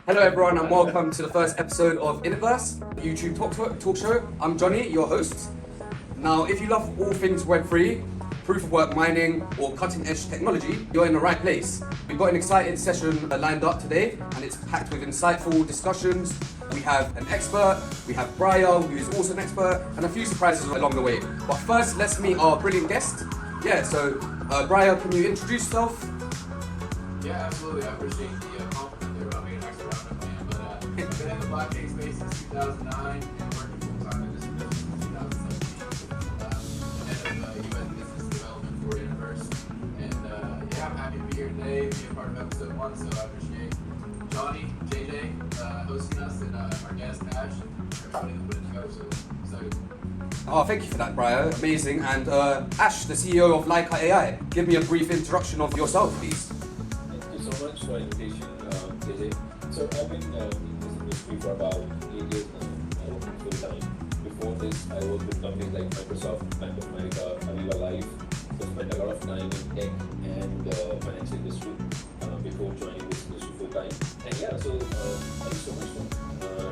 Hello everyone and welcome to the first episode of InitVerse YouTube Talk Show. I'm Johnny, your host. Now, if you love all things Web3, proof of work mining or cutting edge technology, you're in the right place. We've got an exciting session lined up today and it's packed with insightful discussions. We have an expert, we have Briar, who is also an expert, and a few surprises along the way. But first, let's meet our brilliant guest. Briar, can you introduce yourself? Yeah, absolutely. I appreciate the compliment there about being an expert on my plan. But been in the blockchain space since 2009 and working full time in this industry since 2017. Head of US business development for InitVerse. And I'm happy to be here today, be a part of episode 1. So I appreciate Johnny, JJ hosting us, and our guest Ash, and everybody that put it together. So excited. Oh, thank you for that, Briar. Amazing. And Ash, the CEO of Laika AI, give me a brief introduction of yourself, please. Thank you so much for the invitation, JJ. So I've been in this industry for about 8 years now. I work full time. Before this, I worked with companies like Microsoft, Bank of America, Aviva Life. So spent a lot of time in tech and financial industry before joining this industry full time. And yeah, so thank you so much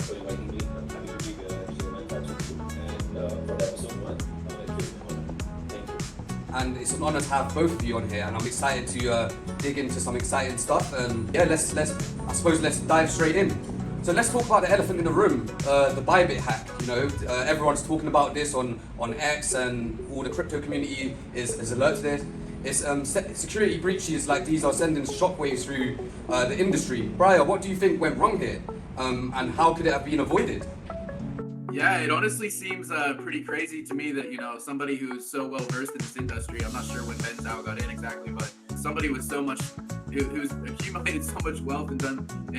for inviting me. I'm happy to be here and share my thoughts with you. And for episode 1, thank you. And it's an honor to have both of you on here, and I'm excited to dig into some exciting stuff. And yeah, let's dive straight in. So let's talk about the elephant in the room, the Bybit hack. You know, everyone's talking about this on X, and all the crypto community is alert to this. It's security breaches like these are sending shockwaves through the industry. Briar, what do you think went wrong here, and how could it have been avoided? Yeah, it honestly seems pretty crazy to me that, somebody who's so well versed in this industry, I'm not sure when Ben Zhao got in exactly, but somebody with so much, who's accumulated so much wealth and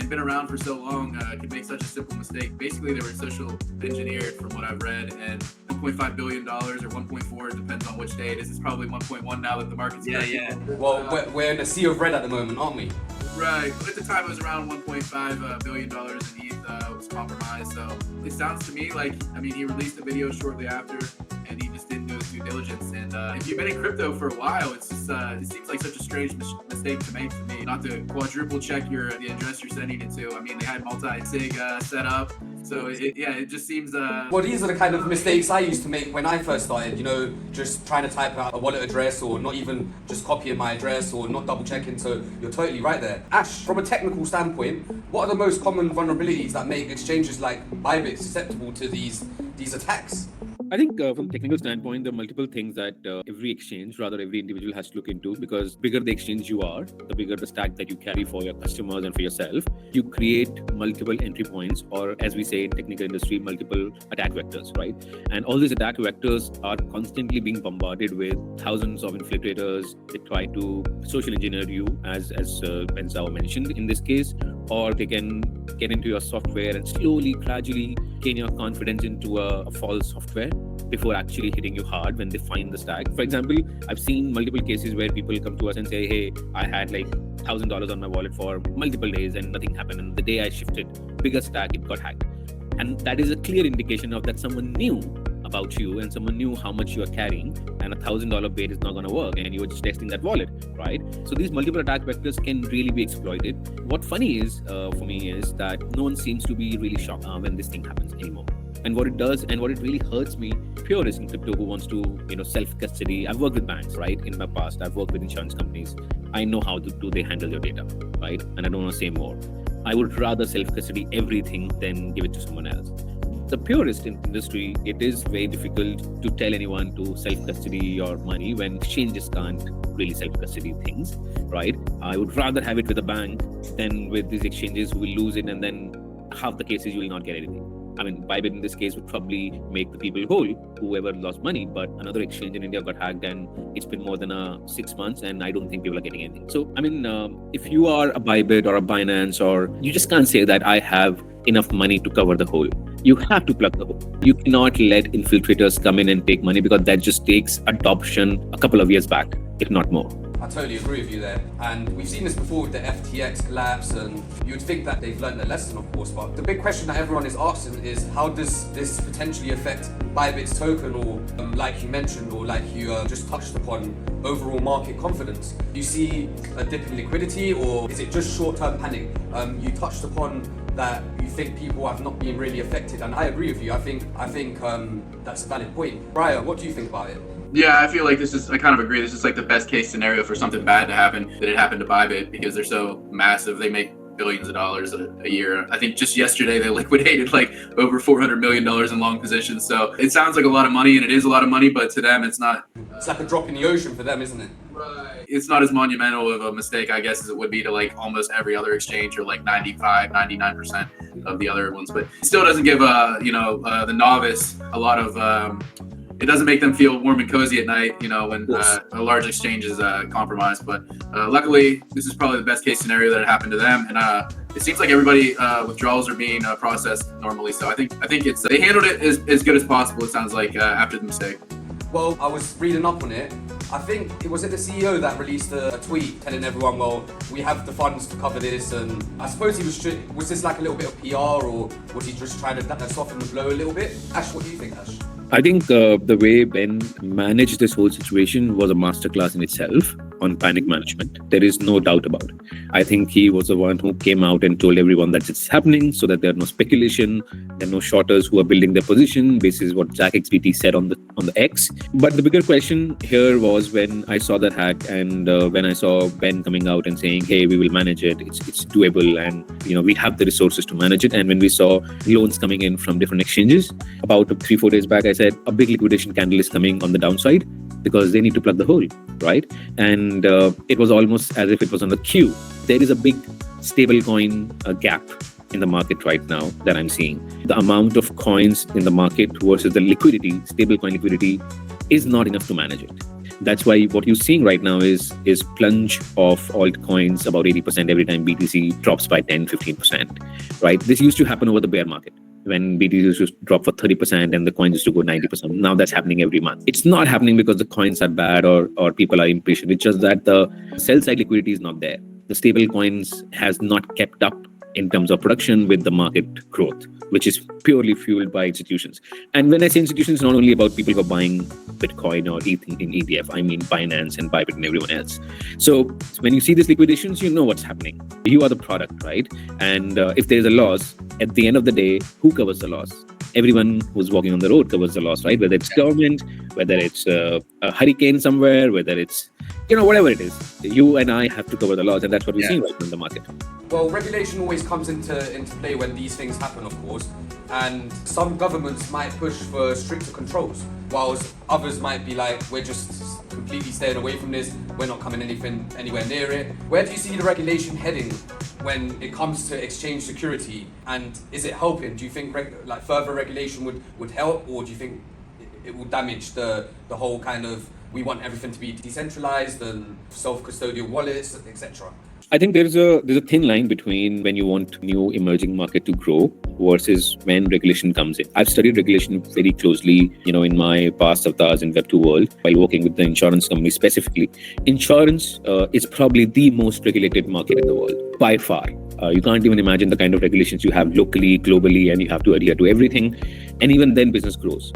been around for so long could make such a simple mistake. Basically, they were social engineered from what I've read, and $1.5 billion or 1.4, it depends on which day it is. It's probably 1.1 now that the market's Well, we're in a sea of red at the moment, aren't we? Right, but at the time it was around $1.5 billion in ETH was compromised. So it sounds to me like, he released a video shortly after, and he just didn't do his due diligence. And if you've been in crypto for a while, it's just it seems like such a strange mistake to make to me. Not to quadruple check the address you're sending it to. They had multi-sig set up. So it just seems. Well, these are the kind of mistakes I used to make when I first started. Just trying to type out a wallet address, or not even just copying my address, or not double checking. So you're totally right there. Ash, from a technical standpoint, what are the most common vulnerabilities that make exchanges like Bybit susceptible to these attacks? I think from a technical standpoint, there are multiple things that every exchange, rather every individual has to look into, because bigger the exchange you are, the bigger the stack that you carry for your customers and for yourself. You create multiple entry points, or as we say in technical industry, multiple attack vectors, right? And all these attack vectors are constantly being bombarded with thousands of infiltrators. They try to social engineer you, as Ben Zhao mentioned in this case, or they can get into your software and slowly, gradually gain your confidence into a false software before actually hitting you hard when they find the stack. For example, I've seen multiple cases where people come to us and say, hey, I had like $1,000 on my wallet for multiple days and nothing happened. And the day I shifted bigger stack, it got hacked. And that is a clear indication of that someone knew about you and someone knew how much you are carrying, and a $1,000 bait is not going to work, and you were just testing that wallet, right? So these multiple attack vectors can really be exploited. What funny is for me is that no one seems to be really shocked when this thing happens anymore. And what it does, and what it really hurts me, purist in crypto who wants to, self-custody. I've worked with banks, right? In my past, I've worked with insurance companies. I know how they handle your data, right? And I don't want to say more. I would rather self-custody everything than give it to someone else. The purist in industry, it is very difficult to tell anyone to self-custody your money when exchanges can't really self-custody things, right? I would rather have it with a bank than with these exchanges who will lose it, and then half the cases you will not get anything. Bybit in this case would probably make the people whole, whoever lost money, but another exchange in India got hacked and it's been more than 6 months and I don't think people are getting anything. So, if you are a Bybit or a Binance, or you just can't say that I have enough money to cover the hole. You have to plug the hole. You cannot let infiltrators come in and take money, because that just takes adoption a couple of years back, if not more. I totally agree with you there. And we've seen this before with the FTX collapse, and you'd think that they've learned a lesson, of course, but the big question that everyone is asking is, how does this potentially affect Bybit's token, or like you mentioned, or like you just touched upon, overall market confidence? Do you see a dip in liquidity, or is it just short-term panic? You touched upon that you think people have not been really affected, and I agree with you. I think that's a valid point. Brian, what do you think about it? Yeah, I feel like I kind of agree. This is like the best case scenario for something bad to happen, that it happened to Bybit, because they're so massive. They make billions of dollars a year. I think just yesterday they liquidated like over $400 million in long positions. So it sounds like a lot of money, and it is a lot of money, but to them it's not. It's like a drop in the ocean for them, isn't it? Right. It's not as monumental of a mistake, I guess, as it would be to like almost every other exchange, or like 99% of the other ones. But it still doesn't give the novice a lot of it doesn't make them feel warm and cozy at night, when a large exchange is compromised. But luckily, this is probably the best case scenario that it happened to them. And it seems like everybody withdrawals are being processed normally. So I think they handled it as good as possible, it sounds like, after the mistake. Well, I was reading up on it. I think it was the CEO that released a tweet telling everyone, well, we have the funds to cover this, and I suppose was this like a little bit of PR, or was he just trying to soften the blow a little bit? Ash, what do you think, Ash? I think the way Ben managed this whole situation was a masterclass in itself on panic management. There is no doubt about it. I think he was the one who came out and told everyone that it's happening, so that there are no speculation, there are no shorters who are building their position. This is what Jack XBT said on the X. But the bigger question here was when I saw that hack, and when I saw Ben coming out and saying, hey, we will manage it, it's doable, and we have the resources to manage it. And when we saw loans coming in from different exchanges about 3-4 days back, I said a big liquidation candle is coming on the downside, because they need to plug the hole, right? And it was almost as if it was on the queue. There is a big stablecoin gap in the market right now that I'm seeing. The amount of coins in the market versus the liquidity, stablecoin liquidity, is not enough to manage it. That's why what you're seeing right now is plunge of altcoins about 80% every time BTC drops by 10-15%, right? This used to happen over the bear market, when BTC used to drop for 30% and the coins used to go 90%. Now that's happening every month. It's not happening because the coins are bad or people are impatient. It's just that the sell side liquidity is not there. The stable coins has not kept up in terms of production with the market growth, which is purely fueled by institutions. And when I say institutions, it's not only about people who are buying Bitcoin or ETH in ETF. I mean Binance and Bybit and everyone else. So when you see these liquidations, you know what's happening. You are the product, right? And if there's a loss, at the end of the day, who covers the loss? Everyone who's walking on the road covers the loss, right? Whether it's government, whether it's a hurricane somewhere, whether it's, whatever it is, you and I have to cover the loss. And that's what we're seeing right now in the market. Well, regulation always comes into play when these things happen, of course. And some governments might push for stricter controls, whilst others might be like, we're just completely staying away from this, we're not coming anywhere near it. Where do you see the regulation heading when it comes to exchange security, and is it helping? Do you think further regulation would help, or do you think it will damage the whole kind of, we want everything to be decentralized and self-custodial wallets, etc.? I think there's a thin line between when you want new emerging market to grow versus when regulation comes in. I've studied regulation very closely, in my past avatars in Web2 world, while working with the insurance company specifically. Insurance is probably the most regulated market in the world, by far. You can't even imagine the kind of regulations you have locally, globally, and you have to adhere to everything. And even then business grows.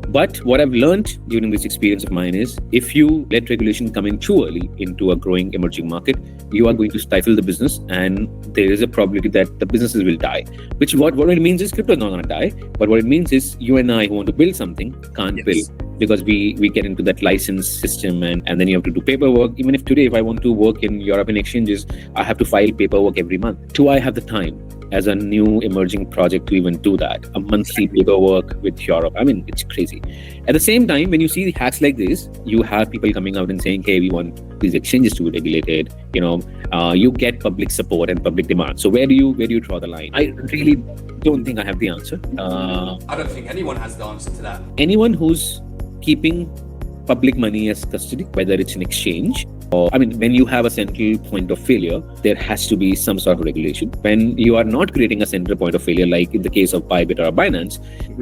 But what I've learned during this experience of mine is, if you let regulation come in too early into a growing emerging market, you are going to stifle the business, and there is a probability that the businesses will die. Which what it means is crypto is not going to die, but what it means is you and I who want to build something can't build, because we get into that license system, and then you have to do paperwork. Even if today, if I want to work in European exchanges, I have to file paperwork every month. Do I have the time as a new emerging project to even do that? A monthly paperwork with Europe. I mean, it's crazy. At the same time, when you see hacks like this, you have people coming out and saying, hey, we want these exchanges to be regulated. You get public support and public demand. So where do you draw the line? I really don't think I have the answer. I don't think anyone has the answer to that. Anyone who's keeping public money as custody, whether it's an exchange, or when you have a central point of failure, there has to be some sort of regulation. When you are not creating a central point of failure, like in the case of Bybit or Binance,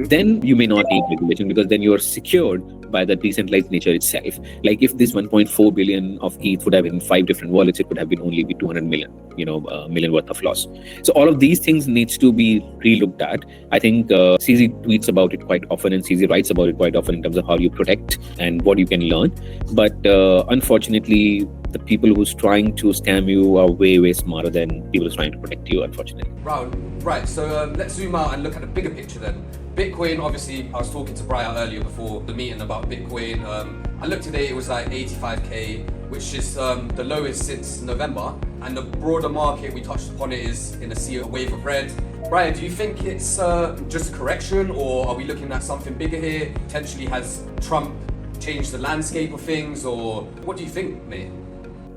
then you may not need regulation, because then you are secured by the decentralized nature itself. Like if this 1.4 billion of ETH would have been 5 different wallets, it would have been only 200 million, million worth of loss. So all of these things needs to be relooked at. I think CZ tweets about it quite often, and CZ writes about it quite often in terms of how you protect and what you can learn. But unfortunately, the people who's trying to scam you are way, way smarter than people who's trying to protect you, unfortunately. Raul, Right, so let's zoom out and look at the bigger picture then. Bitcoin, obviously, I was talking to Brian earlier before the meeting about Bitcoin. I looked today, it was like 85k, which is the lowest since November. And the broader market, we touched upon it, is in a wave of red. Brian, do you think it's just a correction, or are we looking at something bigger here? Potentially has Trump changed the landscape of things, or what do you think, mate?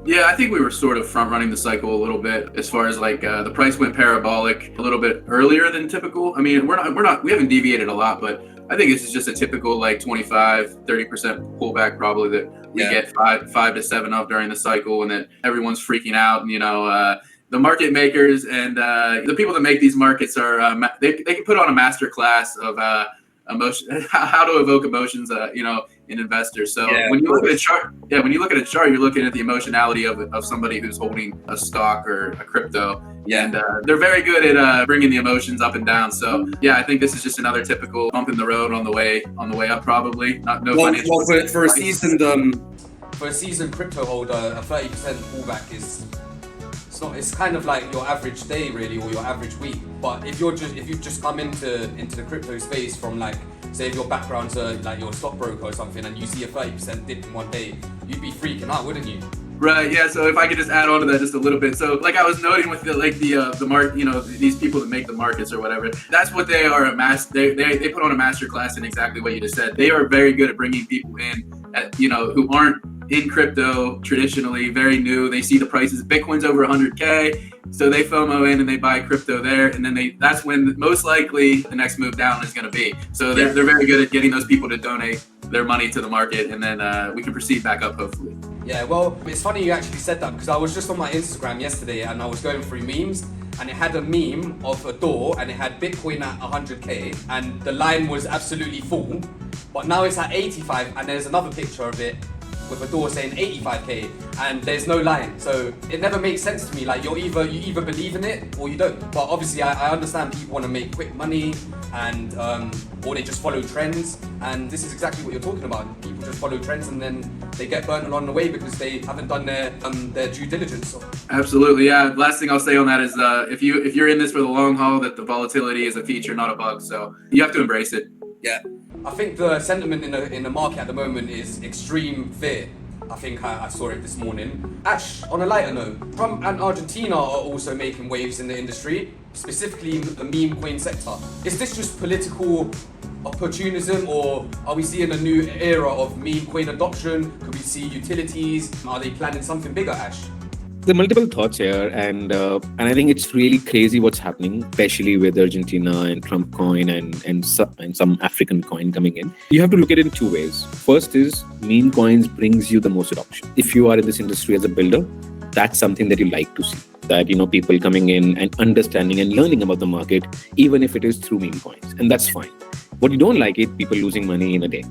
Yeah, I think we were sort of front running the cycle a little bit as far as like the price went parabolic a little bit earlier than typical. I mean, we haven't deviated a lot, but I think this is just a typical like 25-30% pullback probably that we get five to seven of during the cycle, and then everyone's freaking out. And, the market makers and the people that make these markets are they can put on a master class of emotion, how to evoke emotions, in investors. So when you look at a chart, you're looking at the emotionality of somebody who's holding a stock or a crypto. Yeah. And they're very good at bringing the emotions up and down. So yeah, I think this is just another typical bump in the road on the way up, probably. For a seasoned crypto holder, a 30% pullback is. It's kind of like your average day really, or your average week. But if you've just come into the crypto space from, like, say if your background's like you're a stockbroker or something, and you see a 30% dip in one day, you'd be freaking out, wouldn't you? Right. Yeah. So if I could just add on to that just a little bit. So like I was noting with the market, these people that make the markets or whatever, that's what they are. They put on a master class in exactly what you just said. They are very good at bringing people in, who aren't in crypto traditionally, very new. They see the prices. Bitcoin's over 100K, so they FOMO in and they buy crypto there, and then that's when most likely the next move down is going to be. So they're very good at getting those people to donate their money to the market, and then we can proceed back up hopefully. Yeah, well, it's funny you actually said that, because I was just on my Instagram yesterday and I was going through memes, and it had a meme of a door and it had Bitcoin at 100k and the line was absolutely full, but now it's at 85 and there's another picture of it with a door saying 85k and there's no line. So it never makes sense to me. Like, you either believe in it or you don't. But obviously I understand people want to make quick money and or they just follow trends, and this is exactly what you're talking about. People just follow trends and then they get burnt along the way because they haven't done their due diligence. Absolutely, yeah. Last thing I'll say on that is if you're in this for the long haul, that the volatility is a feature, not a bug. So you have to embrace it. Yeah. I think the sentiment in the market at the moment is extreme fear. I think I saw it this morning. Ash, on a lighter note, Trump and Argentina are also making waves in the industry, specifically the meme coin sector. Is this just political opportunism, or are we seeing a new era of meme coin adoption? Could we see utilities? Are they planning something bigger, Ash? There are multiple thoughts here, and I think it's really crazy what's happening, especially with Argentina and Trump coin and some African coin coming in. You have to look at it in two ways. First is meme coins brings you the most adoption. If you are in this industry as a builder, that's something that you like to see. That, people coming in and understanding and learning about the market, even if it is through meme coins, and that's fine. What you don't like is people losing money in a day.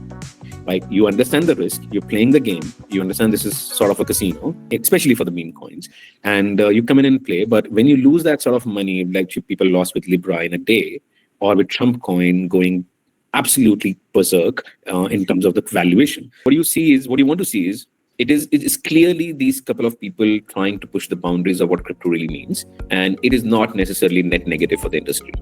Like, you understand the risk, you're playing the game, you understand this is sort of a casino, especially for the meme coins, and you come in and play. But when you lose that sort of money, like people lost with Libra in a day, or with Trump coin going absolutely berserk in terms of the valuation, what you want to see is it is clearly these couple of people trying to push the boundaries of what crypto really means, and it is not necessarily net negative for the industry.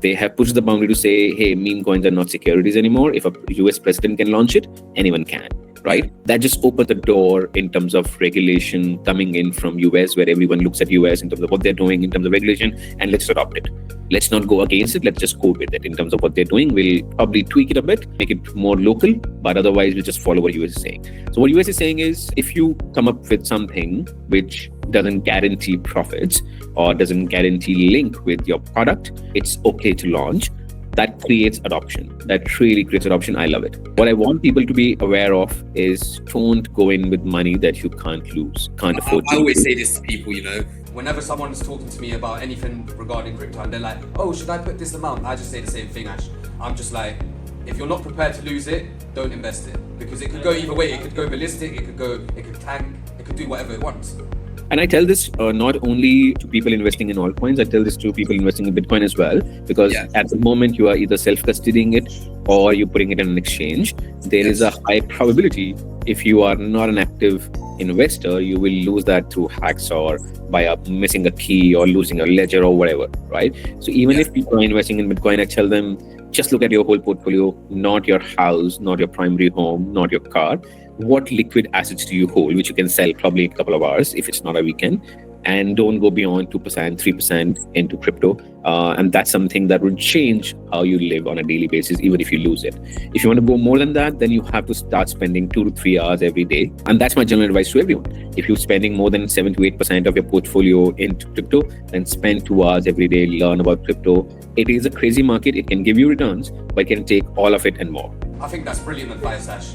They have pushed the boundary to say, hey, meme coins are not securities anymore. If a US president can launch it, anyone can, right? That just opened the door in terms of regulation coming in from US, where everyone looks at US in terms of what they're doing in terms of regulation, and let's adopt it. Let's not go against it. Let's just go with it in terms of what they're doing. We'll probably tweak it a bit, make it more local, but otherwise we'll just follow what US is saying. So what US is saying is, if you come up with something which doesn't guarantee profits or doesn't guarantee link with your product, it's okay to launch. That creates adoption. That really creates adoption. I love it. What I want people to be aware of is, don't go in with money that you can't lose, can't afford to. I always say this to people, whenever someone's talking to me about anything regarding crypto and they're like, oh, should I put this amount? I just say the same thing, Ash. I'm just like, if you're not prepared to lose it, don't invest it. Because it could go either way. It could go ballistic, it could tank, it could do whatever it wants. And I tell this not only to people investing in altcoins, I tell this to people investing in Bitcoin as well, because at the moment you are either self-custodying it or you're putting it in an exchange. There is a high probability if you are not an active investor, you will lose that through hacks or by missing a key or losing a ledger or whatever, right? So even if people are investing in Bitcoin, I tell them, just look at your whole portfolio, not your house, not your primary home, not your car. What liquid assets do you hold, which you can sell probably in a couple of hours if it's not a weekend? And don't go beyond 2%, 3% into crypto. And that's something that would change how you live on a daily basis, even if you lose it. If you want to go more than that, then you have to start spending 2 to 3 hours every day. And that's my general advice to everyone. If you're spending more than 7 to 8% of your portfolio into crypto, then spend 2 hours every day, learn about crypto. It is a crazy market. It can give you returns, but it can take all of it and more. I think that's brilliant advice, Ash.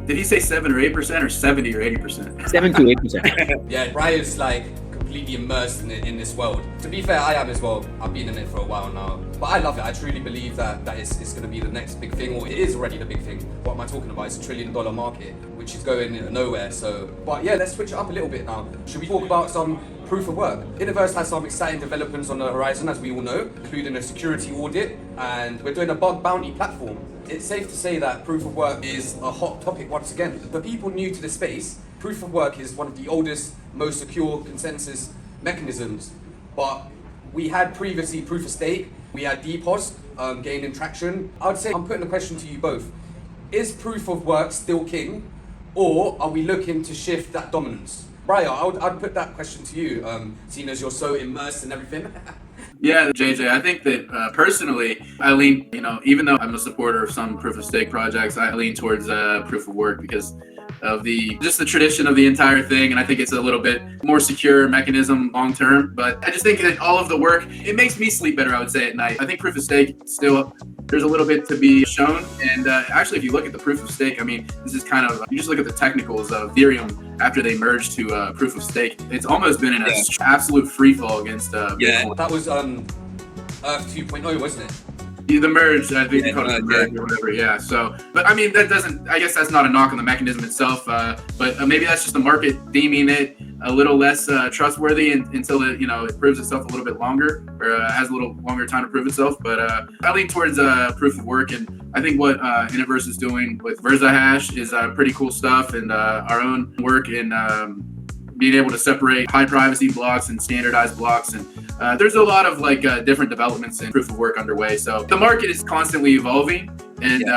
Did he say 7 or 8% or 70 or 80%? 7 to 8%. Yeah, Brian's like completely immersed in this world. To be fair, I am as well. I've been in it for a while now. But I love it. I truly believe that it's going to be the next big thing, or it is already the big thing. What am I talking about? It's $1 trillion market, which is going nowhere. So, but yeah, let's switch it up a little bit now. Should we talk about some proof of work? InitVerse has some exciting developments on the horizon, as we all know, including a security audit, and we're doing a bug bounty platform. It's safe to say that proof of work is a hot topic once again. For people new to the space, proof of work is one of the oldest, most secure consensus mechanisms. But we had previously proof of stake, we had DPoS gaining traction. I would say, I'm putting a question to you both. Is proof of work still king, or are we looking to shift that dominance? Brian, I'd put that question to you, seeing as you're so immersed in everything. Yeah, JJ, I think that personally, I lean, even though I'm a supporter of some proof of stake projects, I lean towards proof of work because of the tradition of the entire thing. And I think it's a little bit more secure mechanism long term. But I just think that all of the work, it makes me sleep better, I would say, at night. I think proof of stake still, there's a little bit to be shown. And actually, if you look at the proof of stake, I mean, this is kind of, you just look at the technicals of Ethereum after they merged to proof of stake. It's almost been in an absolute free fall against Bitcoin. That was Earth 2.0, wasn't it? The merge, I think they call it the merge or whatever, yeah. So, but I mean, that doesn't, I guess that's not a knock on the mechanism itself, but maybe that's just the market deeming it a little less trustworthy until it, it proves itself a little bit longer, or has a little longer time to prove itself. But I lean towards proof of work, and I think what InitVerse is doing with VersaHash is pretty cool stuff, and our own work in being able to separate high privacy blocks and standardized blocks. And there's a lot of different developments in proof of work underway. So the market is constantly evolving. And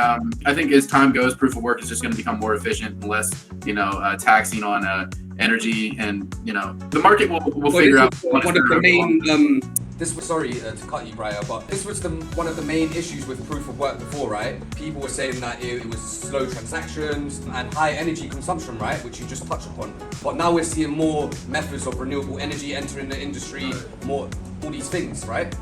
I think as time goes, proof of work is just going to become more efficient and less, taxing on energy. And, the market will figure out. One of the main, this was, sorry to cut you, Brian, but this was one of the main issues with proof of work before, right? People were saying that it was slow transactions and high energy consumption, right? Which you just touched upon. But now we're seeing more methods of renewable energy entering the industry, all these things, right?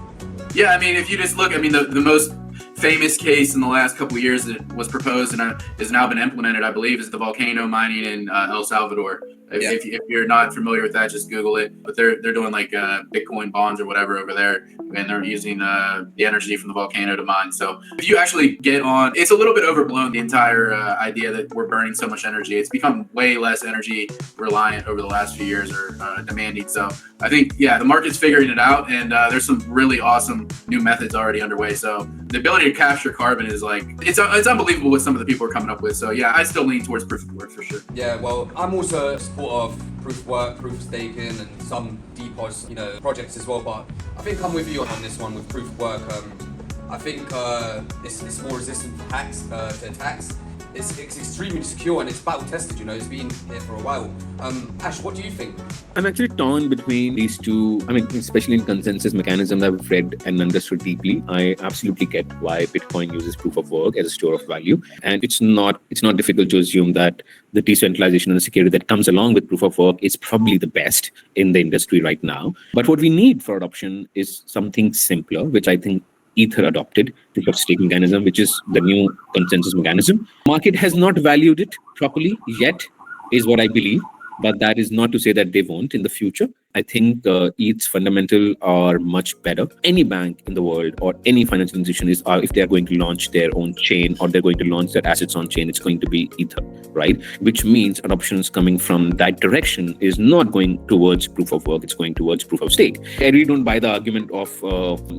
Yeah, I mean, if you just look, I mean, the most famous case in the last couple of years that was proposed and has now been implemented, I believe, is the volcano mining in El Salvador. If you're not familiar with that, just Google it. But they're doing Bitcoin bonds or whatever over there, and they're using the energy from the volcano to mine. So if you actually get on, it's a little bit overblown, the entire idea that we're burning so much energy. It's become way less energy reliant over the last few years, or demanding. So I think, the market's figuring it out, and there's some really awesome new methods already underway. So the ability to capture carbon is it's unbelievable what some of the people are coming up with. So yeah, I still lean towards proof of work for sure. Yeah, well, I'm also a supporter of proof of work, proof of staking, and some DPoS, projects as well. But I think I'm with you on this one with proof of work. I think it's more resistant to attacks. It's extremely secure and it's battle tested. It's been here for a while. Ash, what do you think? I'm actually torn between these two. I mean, especially in consensus mechanism that I've read and understood deeply. I absolutely get why Bitcoin uses proof of work as a store of value, and it's not difficult to assume that the decentralization and the security that comes along with proof of work is probably the best in the industry right now. But what we need for adoption is something simpler, which I think Ether adopted, proof of stake mechanism, which is the new consensus mechanism. Market has not valued it properly yet, is what I believe, but that is not to say that they won't in the future. I think ETH's fundamental are much better. Any bank in the world or any financial institution if they are going to launch their own chain or they're going to launch their assets on chain, it's going to be Ether, right? Which means adoptions coming from that direction is not going towards proof of work, it's going towards proof of stake. I really don't buy the argument of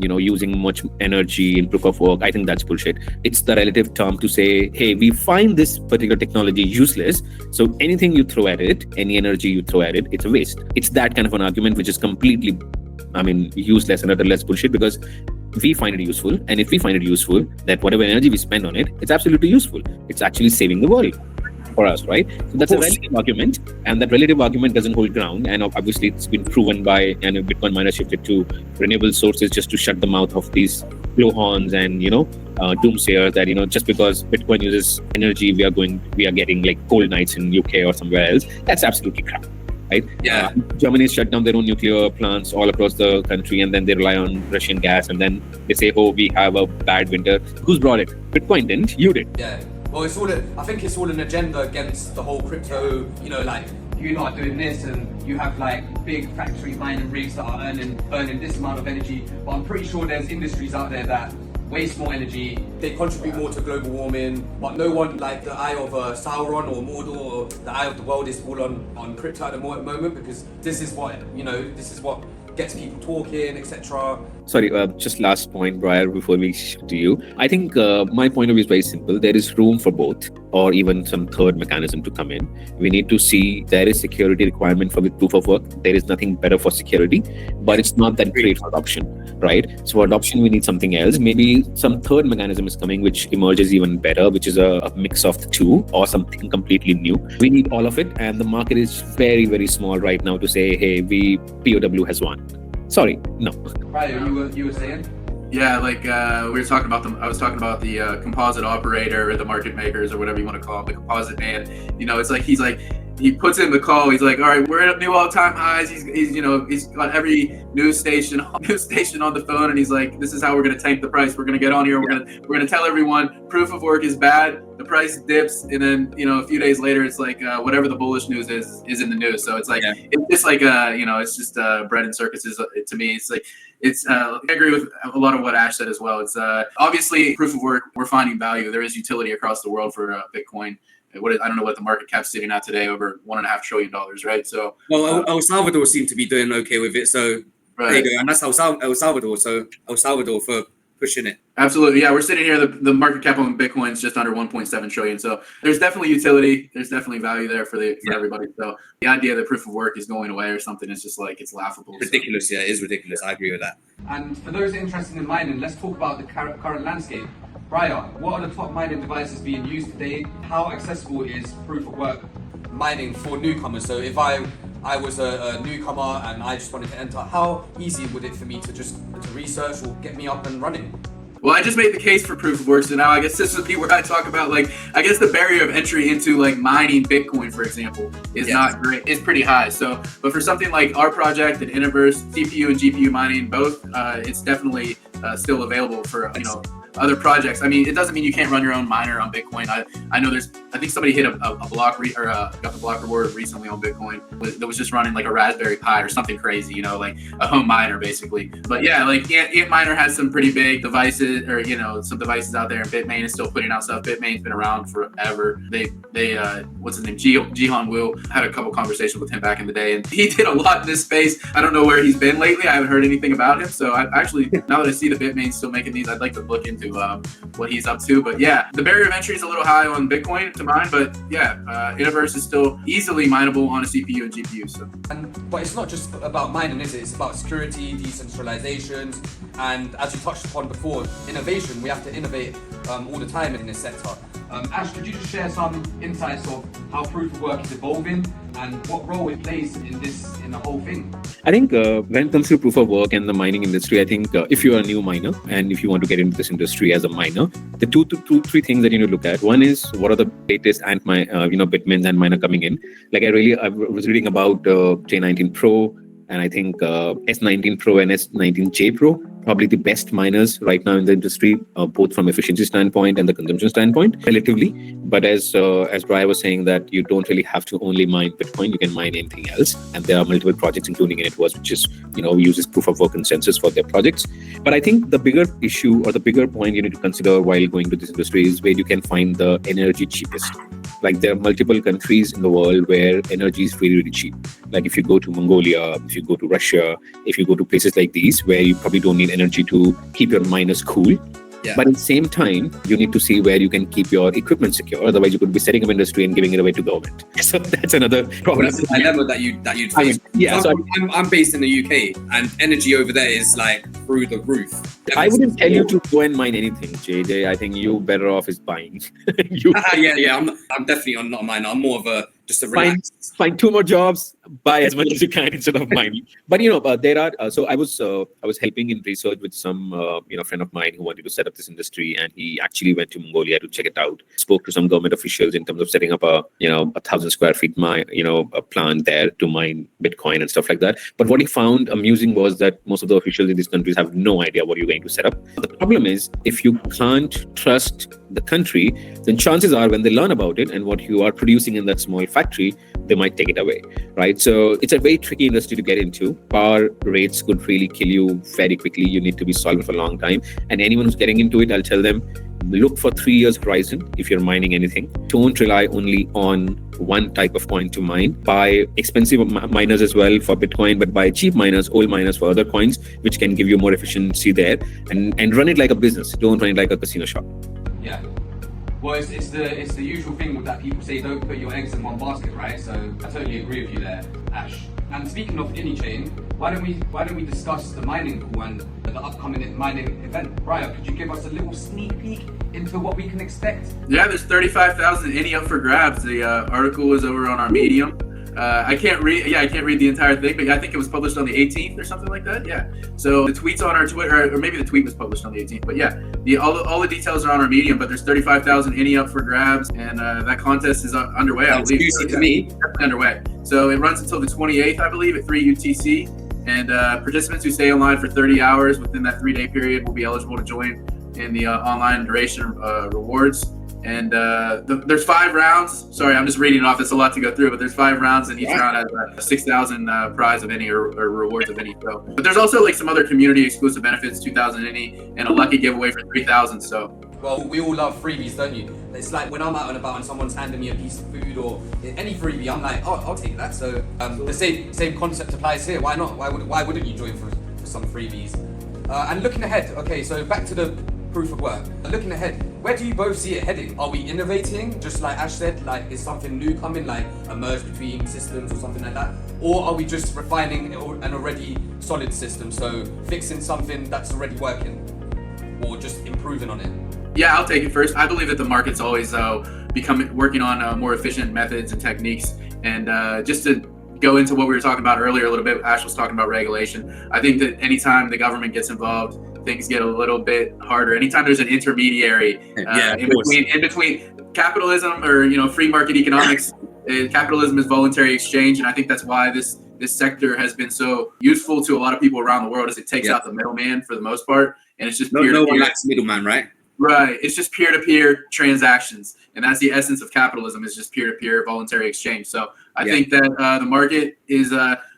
using much energy in proof of work. I think that's bullshit. It's the relative term to say, hey, we find this particular technology useless, so anything you throw at it, any energy you throw at it, it's a waste. It's that kind of an argument which is completely, useless and utterless bullshit, because we find it useful, and if we find it useful, that whatever energy we spend on it, it's absolutely useful. It's actually saving the world for us, right? So that's a relative argument, and that relative argument doesn't hold ground. And obviously, it's been proven by Bitcoin miners shifted to renewable sources just to shut the mouth of these blowhorns and doomsayers that just because Bitcoin uses energy, we are getting like cold nights in UK or somewhere else. That's absolutely crap. Right? Yeah. Germany shut down their own nuclear plants all across the country, and then they rely on Russian gas, and then they say, "Oh, we have a bad winter." Who's brought it? Bitcoin didn't. You did. Yeah. Well, I think it's all an agenda against the whole crypto. Like you're not doing this, and you have like big factory mining rigs that are earning this amount of energy. But I'm pretty sure there's industries out there that waste more energy, they contribute more to global warming, but no one, like the eye of Sauron or Mordor or the eye of the world, is all on crypto at the moment, because this is what gets people talking, etc. Sorry, just last point, Briar, before we shift to you. I think my point of view is very simple. There is room for both, or even some third mechanism to come in. We need to see there is security requirement for the proof of work. There is nothing better for security, but it's not that great for adoption, right? So for adoption, we need something else. Maybe some third mechanism is coming, which emerges even better, which is a mix of the two or something completely new. We need all of it, and the market is very, very small right now to say, hey, PoW has won. Sorry, no. Right, you were saying? Yeah, like I was talking about the composite operator or the market makers or whatever you want to call them, the composite man. It's like he puts in the call. He's like, all right, we're at new all-time highs. He's got every news station on the phone, and he's like, this is how we're gonna tank the price. We're gonna get on here. We're gonna tell everyone proof of work is bad. The price dips, and then a few days later, it's like whatever the bullish news is in the news. So it's like it's just like it's just bread and circuses to me. It's like I agree with a lot of what Ash said as well. It's obviously proof of work. We're finding value. There is utility across the world for Bitcoin. I don't know what the market cap's sitting at today, over $1.5 trillion, right? So, El Salvador seem to be doing okay with it. So right. There you go, and that's El Salvador. So El Salvador for pushing it. Absolutely, yeah. We're sitting here. The market cap on Bitcoin is just under 1.7 trillion. So there's definitely utility. There's definitely value there for everybody. So the idea that proof of work is going away or something is just like, it's laughable. Ridiculous. Yeah, it is ridiculous. I agree with that. And for those interested in mining, let's talk about the current landscape. Briar, what are the top mining devices being used today? How accessible is proof of work mining for newcomers? So if I was a newcomer and I just wanted to enter, how easy would it for me to research or get me up and running? Well, I just made the case for proof of work, so now I guess this would be where I talk about, like, I guess the barrier of entry into like mining Bitcoin, for example, is not great. It's pretty high. So, but for something like our project and InitVerse, CPU and GPU mining, both, it's definitely still available for other projects. I mean, it doesn't mean you can't run your own miner on Bitcoin. I know I think somebody hit a block got the block reward recently on Bitcoin that was just running like a Raspberry Pi or something crazy, like a home miner basically. But yeah, like Antminer has some pretty big devices, or some devices out there, and Bitmain is still putting out stuff. Bitmain's been around forever. They what's his name? Jihan Wu, had a couple conversations with him back in the day, and he did a lot in this space. I don't know where he's been lately. I haven't heard anything about him. So I actually, now that I see that Bitmain's still making these, I'd like to look into what he's up to. But yeah, the barrier of entry is a little high on Bitcoin to mine, but yeah, InitVerse is still easily mineable on a CPU and GPU. So, but it's not just about mining, is it? It's about security, decentralization, and as you touched upon before, innovation. We have to innovate all the time in this sector. Ash, could you just share some insights of how proof of work is evolving and what role it plays in the whole thing? I think when it comes to proof of work and the mining industry, I think if you're a new miner and if you want to get into this industry as a miner, the three things that you need to look at. One is, what are the latest Bitmains and miner coming in? Like I was reading about J19 Pro, and I think S19 Pro and S19J Pro probably the best miners right now in the industry, both from efficiency standpoint and the consumption standpoint, relatively. But as Brian was saying, that you don't really have to only mine Bitcoin, you can mine anything else. And there are multiple projects, including InitVerse, which is, uses proof of work consensus for their projects. But I think the bigger issue or the bigger point you need to consider while going to this industry is where you can find the energy cheapest. Like there are multiple countries in the world where energy is really, really cheap. Like if you go to Mongolia, if you go to Russia, if you go to places like these where you probably don't need energy to keep your miners cool. Yeah. But at the same time, you need to see where you can keep your equipment secure. Otherwise, you could be setting up industry and giving it away to government. So that's another problem. Well, that's the dilemma that you'd face. I'm based in the UK, and energy over there is like through the roof. I wouldn't tell you to go and mine anything, JJ. I think you better off is buying. Yeah. I'm definitely not a miner. I'm more of just a relaxed. Find 2 more jobs, buy as much as you can instead of mining. But there are. So I was helping in research with some friend of mine who wanted to set up this industry, and he actually went to Mongolia to check it out. Spoke to some government officials in terms of setting up a 1,000 square feet a plant there to mine Bitcoin and stuff like that. But what he found amusing was that most of the officials in these countries have no idea what you're going to set up. The problem is, if you can't trust the country, then chances are when they learn about it and what you are producing in that small factory, they might take it away, right? So it's a very tricky industry to get into. Power rates could really kill you very quickly. You need to be solvent for a long time. And anyone who's getting into it, I'll tell them, look for 3 years horizon if you're mining anything. Don't rely only on one type of coin to mine. Buy expensive miners as well for Bitcoin, but buy cheap miners, old miners for other coins, which can give you more efficiency there, and run it like a business. Don't run it like a casino shop. Yeah. Well, it's the usual thing that people say, don't put your eggs in one basket, right? So I totally agree with you there, Ash. And speaking of AnyChain, why don't we discuss the mining pool and the upcoming mining event? Brian, could you give us a little sneak peek into what we can expect? Yeah, there's 35,000 any up for grabs. The article is over on our Medium. I can't read the entire thing, but I think it was published on the 18th or something like that. Yeah. So the tweet's on our Twitter, or maybe the tweet was published on the 18th. But yeah, all the details are on our Medium. But there's 35,000 any up for grabs, and that contest is underway. I believe. Juicy to me. Definitely underway. So it runs until the 28th, I believe, at 3 UTC. And participants who stay online for 30 hours within that 3-day period will be eligible to join in the online duration rewards. And there's 5 rounds. Sorry, I'm just reading it off. It's a lot to go through, but there's 5 rounds, and each round has a 6,000 prize of any or rewards of any. So, but there's also like some other community exclusive benefits, 2,000 any, and a lucky giveaway for 3,000. So. Well, we all love freebies, don't you? It's like when I'm out and about and someone's handing me a piece of food or any freebie, I'm like, oh, I'll take that. So the same concept applies here. Why not? Why wouldn't you join for some freebies? And looking ahead, okay, so back to the proof of work. Looking ahead, where do you both see it heading? Are we innovating, just like Ash said, like is something new coming, like a merge between systems or something like that? Or are we just refining an already solid system, so fixing something that's already working or just improving on it? Yeah, I'll take it first. I believe that the market's always working on more efficient methods and techniques. And just to go into what we were talking about earlier a little bit, Ash was talking about regulation. I think that anytime the government gets involved, things get a little bit harder. Anytime there's an intermediary in between capitalism or free market economics, capitalism is voluntary exchange, and I think that's why this sector has been so useful to a lot of people around the world, as it takes out the middleman for the most part, and it's just no one likes middleman, right? Right. It's just peer-to-peer transactions. And that's the essence of capitalism, is just peer-to-peer voluntary exchange. So I think that the market is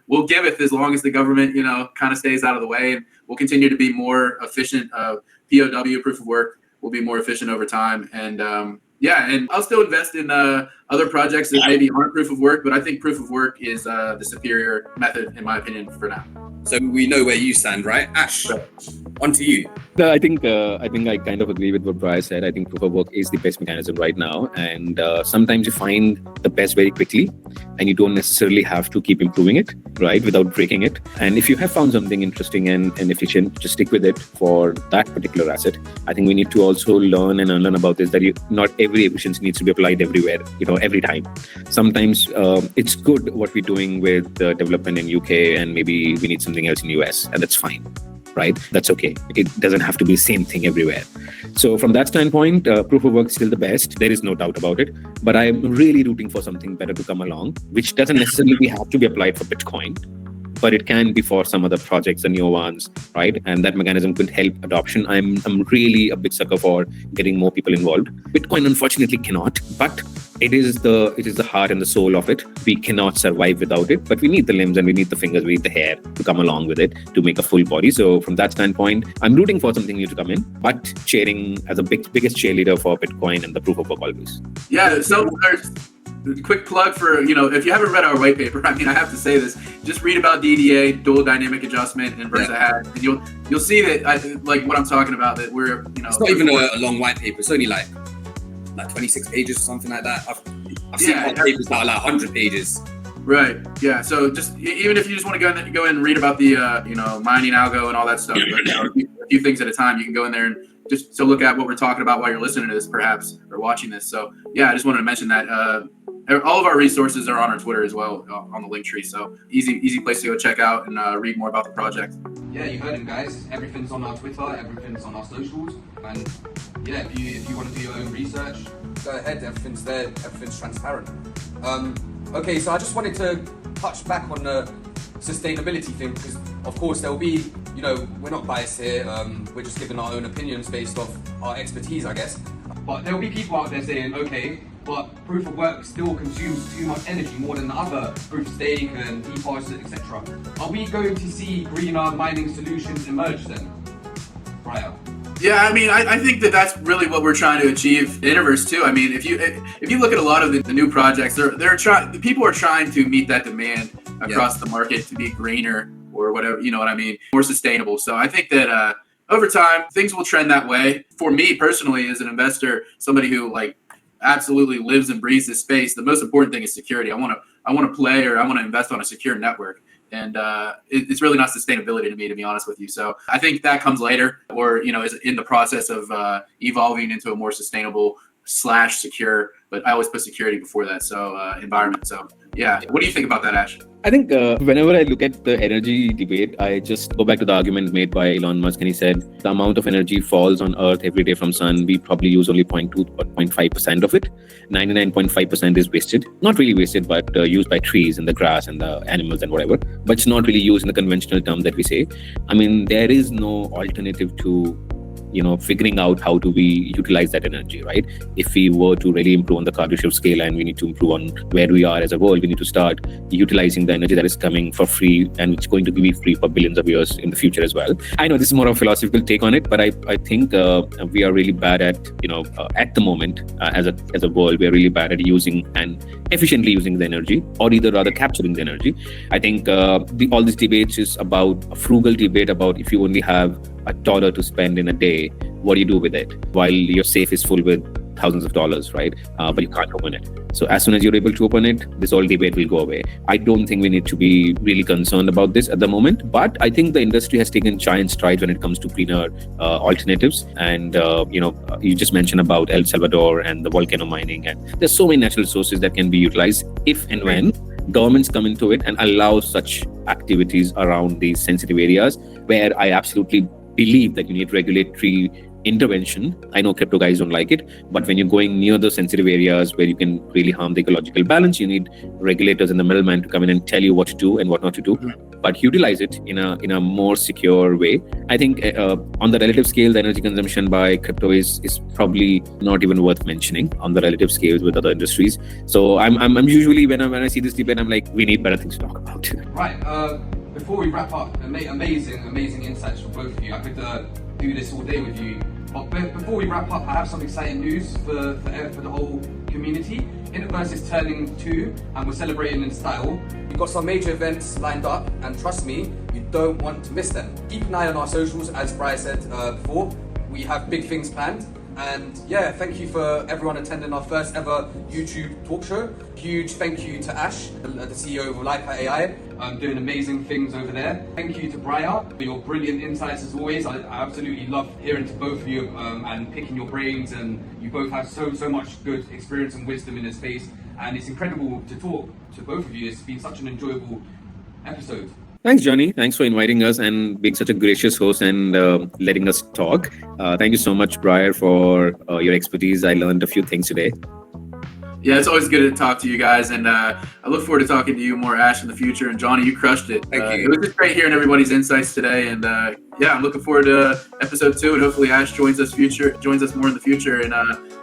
will giveth as long as the government, kind of stays out of the way, and will continue to be more efficient. PoW, proof of work, will be more efficient over time. And and I'll still invest in other projects that maybe aren't proof of work, but I think proof of work is the superior method, in my opinion, for now. So we know where you stand, right? Ash, on to you. No, I think I kind of agree with what Brian said. I think proof of work is the best mechanism right now, and sometimes you find the best very quickly, and you don't necessarily have to keep improving it, right, without breaking it. And if you have found something interesting and efficient, just stick with it for that particular asset. I think we need to also learn and unlearn about this, that not every efficiency needs to be applied everywhere, every time. Sometimes it's good what we're doing with development in UK, and maybe we need something else in US, and that's fine. Right? That's okay. It doesn't have to be the same thing everywhere. So from that standpoint, proof of work is still the best. There is no doubt about it. But I'm really rooting for something better to come along, which doesn't necessarily have to be applied for Bitcoin. but it can be for some other projects, the new ones, right? And that mechanism could help adoption. I'm really a big sucker for getting more people involved. Bitcoin unfortunately cannot, but it is the heart and the soul of it. We cannot survive without it, but we need the limbs and we need the fingers, we need the hair to come along with it to make a full body. So from that standpoint, I'm rooting for something new to come in, but cheering as a biggest cheerleader for Bitcoin and the proof of work always. Yeah, so there's a quick plug for, if you haven't read our white paper, I have to say this, just read about DDA, dual dynamic adjustment, and Versa hash, and you'll see that like what I'm talking about, that we're, it's not even a long white paper. It's only like 26 pages or something like that. I've seen white papers that are like 100 pages. Right. Yeah. So just even if you just want to go in and read about the mining algo and all that stuff, a few things at a time, you can go in there and just to look at what we're talking about while you're listening to this, perhaps, or watching this. So yeah, I just wanted to mention that all of our resources are on our Twitter as well, on the link tree. So easy place to go check out and read more about the project. Yeah, you heard him, guys. Everything's on our Twitter, everything's on our socials, and yeah, if you want to do your own research, go ahead. Everything's there. Everything's transparent. Okay, so I just wanted to touch back on the sustainability thing, because of course there'll be, we're not biased here. We're just giving our own opinions based off our expertise, I guess. But there'll be people out there saying, okay, but proof of work still consumes too much energy, more than the other proof of stake and EPOS, etc. Are we going to see greener mining solutions emerge then, Brian? Yeah, I think that's really what we're trying to achieve in InitVerse too. If you look at a lot of the new projects, people are trying to meet that demand across the market to be greener or whatever, more sustainable. So I think that over time things will trend that way. For me personally, as an investor, somebody who absolutely lives and breathes this space, the most important thing is security. I want to play, or I want to invest on a secure network. And it's really not sustainability to me, to be honest with you. So I think that comes later, or is in the process of evolving into a more sustainable / secure. But I always put security before that. So environment. So yeah, what do you think about that, Ash? I think whenever I look at the energy debate, I just go back to the argument made by Elon Musk, and he said the amount of energy falls on Earth every day from sun, we probably use only 0.2 or 0.5% of it. 99.5% is wasted. Not really wasted, but used by trees and the grass and the animals and whatever. But it's not really used in the conventional term that we say. There is no alternative to figuring out how do we utilize that energy, right? If we were to really improve on the Kardashev scale, and we need to improve on where we are as a world, we need to start utilizing the energy that is coming for free, and it's going to be free for billions of years in the future as well. I know this is more of a philosophical take on it, but I think we are really bad at, at the moment, as a world, we are really bad at using and efficiently using the energy, or either rather capturing the energy. I think all these debates is about a frugal debate about if you only have $1 to spend in a day, what do you do with it? While your safe is full with thousands of dollars, right? But you can't open it. So as soon as you're able to open it, this whole debate will go away. I don't think we need to be really concerned about this at the moment, but I think the industry has taken giant strides when it comes to greener alternatives. And, you just mentioned about El Salvador and the volcano mining, and there's so many natural resources that can be utilized if and when governments come into it and allow such activities around these sensitive areas, where I absolutely believe that you need regulatory intervention. I know crypto guys don't like it, but when you're going near the sensitive areas where you can really harm the ecological balance, you need regulators and the middleman to come in and tell you what to do and what not to do, but utilize it in a more secure way. I think on the relative scale, the energy consumption by crypto is probably not even worth mentioning on the relative scales with other industries. So I'm usually when I see this debate, I'm like, we need better things to talk about. Right. Before we wrap up, amazing insights from both of you. I could do this all day with you. But before we wrap up, I have some exciting news for the whole community. InitVerse is turning 2, and we're celebrating in style. We've got some major events lined up, and trust me, you don't want to miss them. Keep an eye on our socials, as Brian said before. We have big things planned. And yeah, thank you for everyone attending our first ever YouTube talk show. Huge thank you to Ash, the CEO of Laika AI, doing amazing things over there. Thank you to Brian for your brilliant insights as always. I absolutely love hearing to both of you and picking your brains, and you both have so much good experience and wisdom in this space. And it's incredible to talk to both of you. It's been such an enjoyable episode. Thanks, Johnny. Thanks for inviting us and being such a gracious host and letting us talk. Thank you so much, Brian, for your expertise. I learned a few things today. Yeah, it's always good to talk to you guys, and I look forward to talking to you more, Ash, in the future. And Johnny, you crushed it. Thank you. It was just great hearing everybody's insights today, and yeah, I'm looking forward to episode 2, and hopefully Ash joins us more in the future in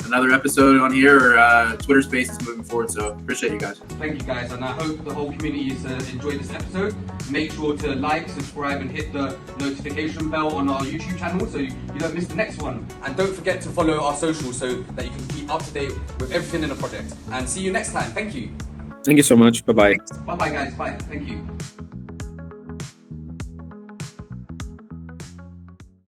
another episode on here or Twitter Spaces moving forward. So appreciate you guys. Thank you guys, and I hope the whole community has enjoyed this episode. Make sure to like, subscribe, and hit the notification bell on our YouTube channel so you don't miss the next one. And don't forget to follow our socials so that you can keep up to date with everything in the project. And see you next time. Thank you. Thank you so much. Bye bye. Bye bye guys. Bye. Thank you.